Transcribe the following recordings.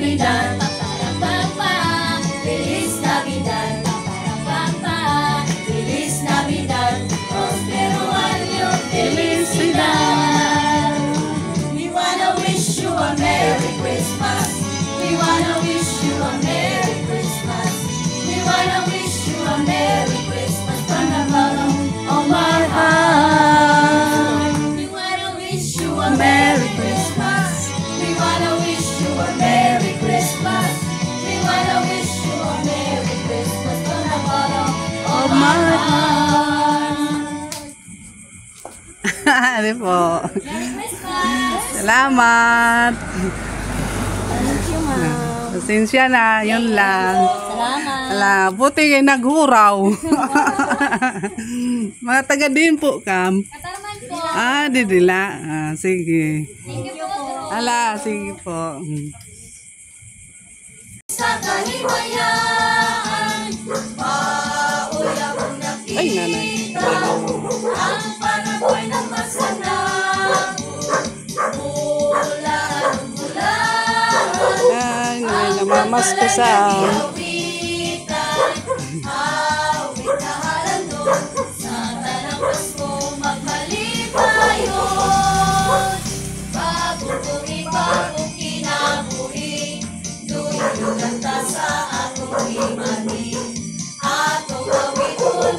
Navidad, Feliz Navidad, Feliz Navidad, Prospero año, felicidad. We wanna wish you a Merry Christmas. We wanna wish you a Merry Christmas. We wanna wish you a Merry Christmas from the bottom of our heart. We wanna wish you a Merry Christmas. We wanna wish you a Merry Christmas. We wanna wish you a Merry Christmas from the bottom of my heart. Ano po? Merry Christmas! Salamat. Thank you, ma'am. Pasensya na, yun lang. Salamat. Ala, buti kayo naghuraw. Mga taga din po, Kam. Katarman po. Didila. Sige. Thank you po. Ala, sige po. Sa kaliwayan, pauwi akong nakita. Ay, nanay. Ang panagoy ng masana. Ay, namamas ka sa... Awit na halandon, sa tanang Pasko magmalipayon. Bagong kinabuhi, duyugan ta sa atong imani. Atong awiton,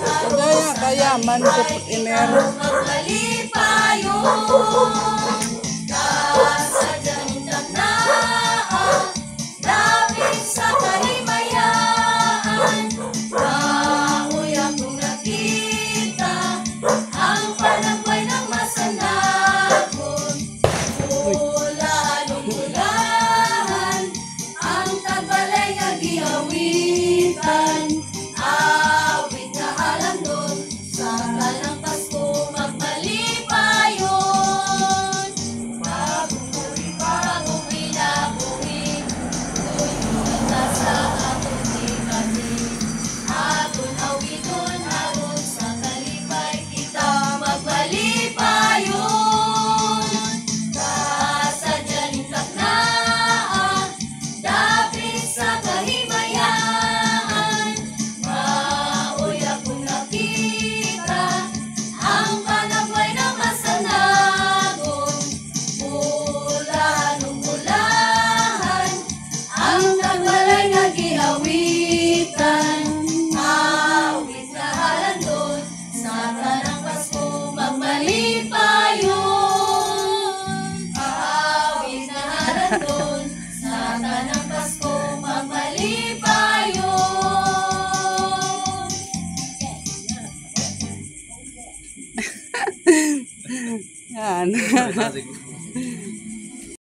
Kaya man ko iner. magmalipayon. Kasadyan tagnaan, dapit sa kalimayan. Kahoy akong nakita, ang panagway ng masanagon. Ulan-ulahan, ang tabalay nga giawitan. Awit na halandon, sa tanang Pasko magmalipayon. Bagong kinabuhi, duyugan ta sa atong imani. Aton awiton, aron sa kalipay kita magmalipayon. Kasadyan taknaan, dapit sa kahimayan. Maoy akong nakita, ang panagway ng masanagon. Ulan-ulahan, ang tagwalay nga giawitan. Awit na halandon, sa tanang Pasko magmalipayon. Awit na halandon, sa tanang Pasko magmalipayon. Yan.